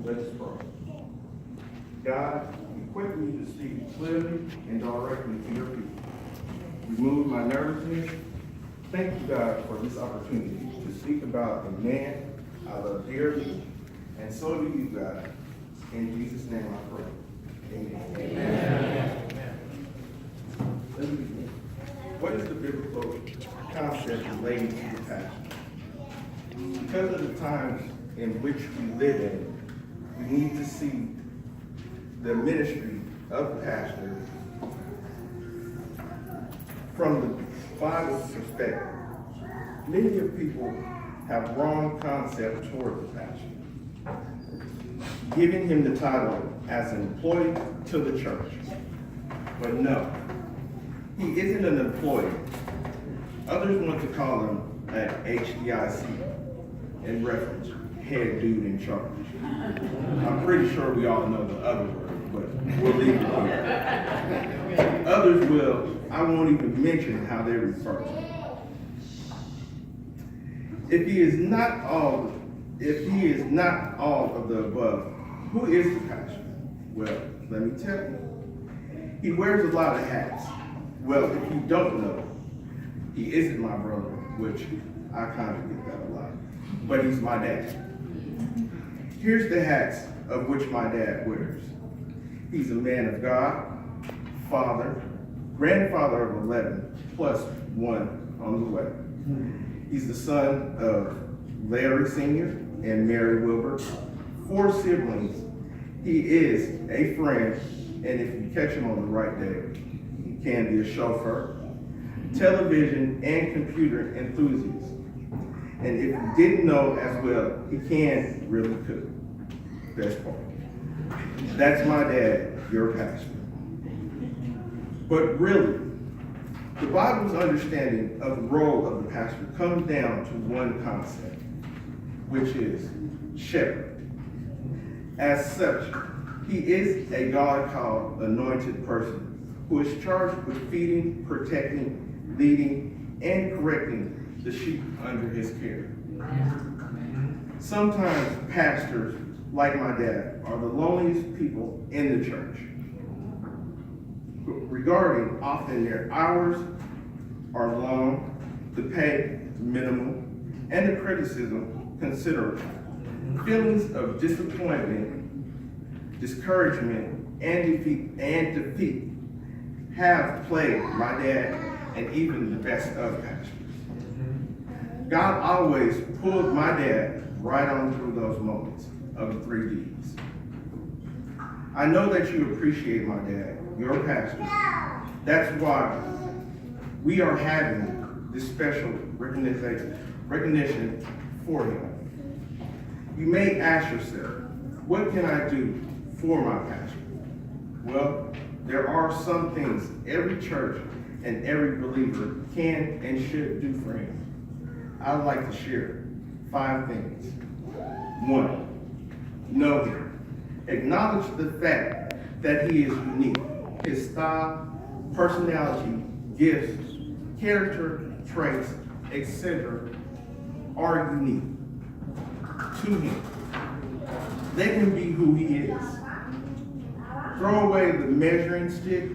Let us pray. God, equip me to speak clearly and directly to your people. Remove my nervousness. Thank you, God, for this opportunity to speak about a man I love dearly, and so do you, God. In Jesus' name I pray. Amen. Amen. Let me begin. What is the biblical concept relating to the passion? Because of the times in which we live in, we need to see the ministry of the pastor from the Bible's perspective. Many of people have wrong concept toward the pastor, giving him the title as an employee to the church. But no, he isn't an employee. Others want to call him an HDIC in reference, head dude in charge. I'm pretty sure we all know the other word, but we'll leave it here. Others will, I won't even mention how they refer to him. If he is not all of the above, who is the pastor? Well, let me tell you. He wears a lot of hats. Well, if you don't know, he isn't my brother, which I kind of get that a lot, but he's my dad. Here's the hats of which my dad wears. He's a man of God, father, grandfather of 11, plus one on the way. He's the son of Larry Sr. and Mary Wilbert, 4 siblings. He is a friend, and if you catch him on the right day, he can be a chauffeur, television and computer enthusiast. And if you didn't know as well, he can really cook. Best part. That's my dad, your pastor. But really, the Bible's understanding of the role of the pastor comes down to one concept, which is shepherd. As such, he is a God-called anointed person who is charged with feeding, protecting, leading, and correcting the sheep under his care. Sometimes pastors, like my dad, are the loneliest people in the church. Regarding often their hours are long, the pay minimal, and the criticism considerable. Feelings of disappointment, discouragement, and defeat have plagued my dad and even the best of pastors. God always pulled my dad right on through those moments of the 3 Ds. I know that you appreciate my dad, your pastor. That's why we are having this special recognition for him. You may ask yourself, what can I do for my pastor? Well, there are some things every church and every believer can and should do for him. I'd like to share 5 things. 1, know him. Acknowledge the fact that he is unique. His style, personality, gifts, character, traits, etc. are unique to him. Let him be who he is. Throw away the measuring stick.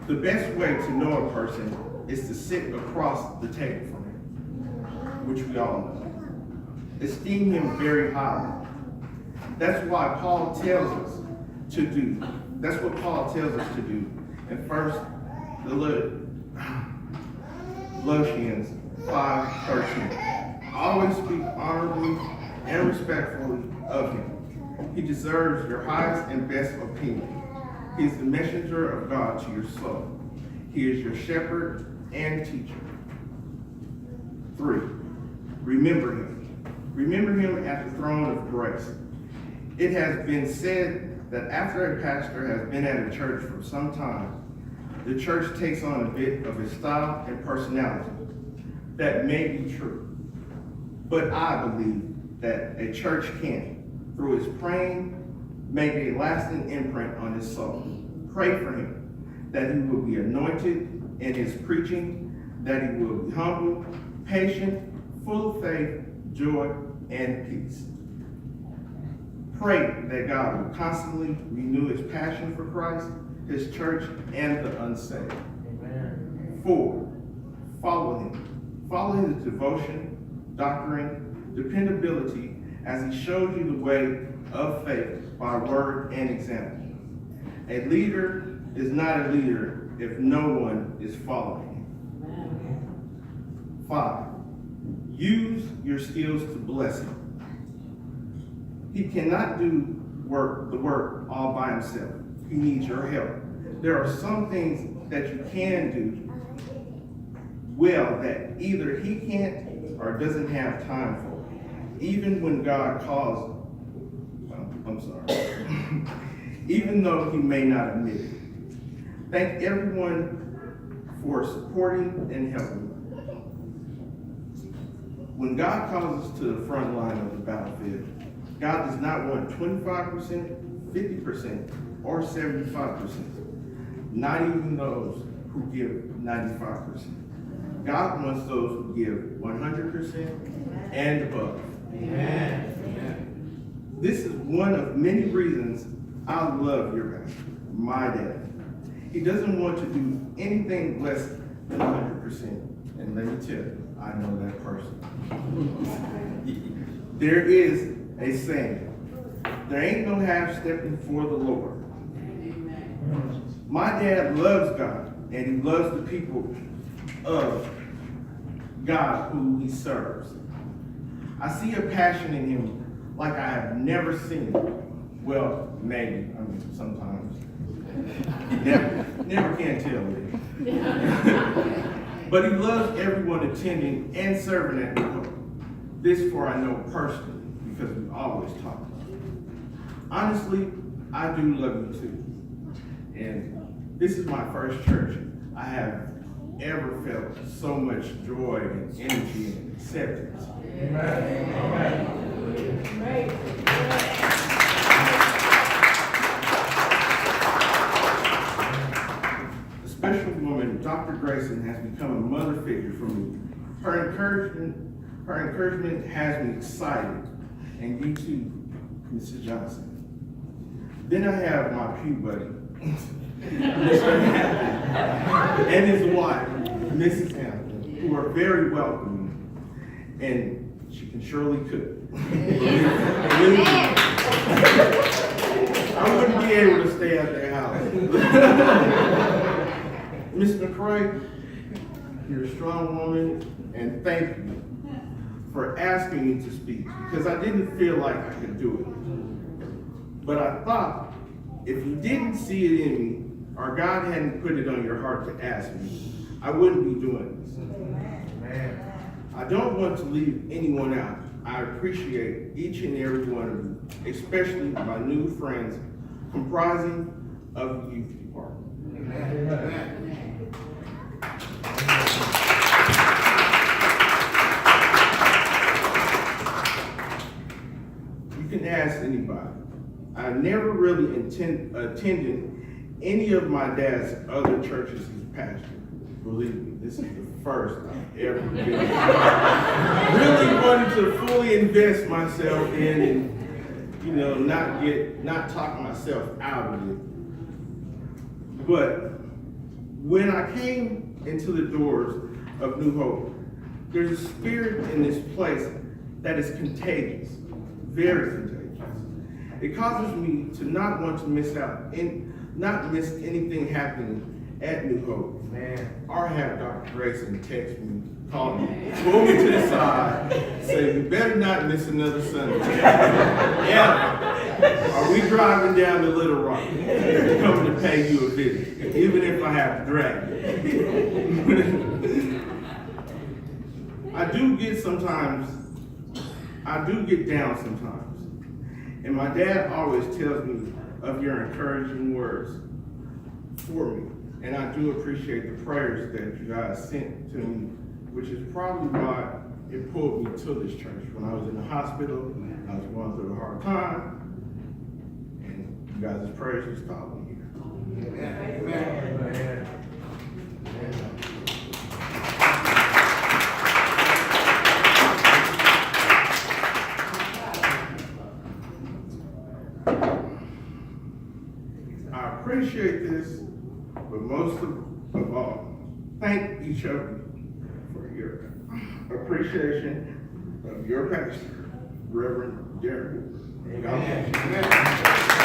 The best way to know a person is to sit across the table from him, which we all know. Esteem him very highly. That's what Paul tells us to do. That's what Paul tells us to do in Colossians 5:13. Always speak honorably and respectfully of him. He deserves your highest and best opinion. He is the messenger of God to your soul. He is your shepherd and teacher. 3, remember him. Remember him at the throne of grace. It has been said that after a pastor has been at a church for some time, the church takes on a bit of his style and personality. That may be true, but I believe that a church can, through his praying, make a lasting imprint on his soul. Pray for him, that he will be anointed in his preaching, that he will be humble, patient, full of faith, joy, and peace. Pray that God will constantly renew his passion for Christ, his church, and the unsaved. Amen. 4, follow him. Follow his devotion, doctrine, dependability, as he shows you the way of faith by word and example. A leader is not a leader if no one is following him. 5, use your skills to bless him. He cannot do the work all by himself. He needs your help. There are some things that you can do well that either he can't or doesn't have time for, even when God calls, even though he may not admit it. Thank everyone for supporting and helping. When God calls us to the front line of the battlefield, God does not want 25%, 50%, or 75%. Not even those who give 95%. God wants those who give 100% and above. Amen. This is one of many reasons I love your pastor, my dad. He doesn't want to do anything less than 100%. And let me tell you, I know that person. There is a saying, there ain't no half-stepping for the Lord. Amen. My dad loves God, and he loves the people of God who he serves. I see a passion in him like I have never seen it. Well, maybe, sometimes. Never can tell it. But he loves everyone attending and serving at New Hope. This for I know personally, because we always talk. Honestly, I do love you too. And this is my first church I have ever felt so much joy and energy and acceptance. Amen. Amen. The special woman, Dr. Grayson, has become a mother figure for me. Her encouragement has me excited. And you too, Mrs. Johnson. Then I have my pew buddy, Mr. Hampton, and his wife, Mrs. Hampton, who are very welcoming, and she can surely cook. I wouldn't be able to stay at their house. Miss McCroy, you're a strong woman, and thank you for asking me to speak, because I didn't feel like I could do it. But I thought, if you didn't see it in me, or God hadn't put it on your heart to ask me, I wouldn't be doing this. Amen. I don't want to leave anyone out. I appreciate each and every one of you, especially my new friends comprising of the youth department. Amen. Amen. You can ask anybody. I never really attended any of my dad's other churches as pastor. Believe me, this is the first I've ever been. Really wanted to fully invest myself in and, not talk myself out of it. But when I came into the doors of New Hope, there's a spirit in this place that is contagious, very contagious. It causes me to not want to miss out, not miss anything happening at New Hope. Man. Or have Dr. Grayson text me, call me, pull me to the side, say, you better not miss another Sunday. Yeah. Are we driving down to Little Rock coming to pay you a visit, even if I have to drag you? I do get down sometimes. And my dad always tells me of your encouraging words for me. And I do appreciate the prayers that you guys sent to me, which is probably why it pulled me to this church. When I was in the hospital, I was going through a hard time, and you guys' prayers just called me here. Amen. Amen. Amen. appreciate this, but most of all, thank each of you for your appreciation of your pastor, Reverend Derek. God bless you.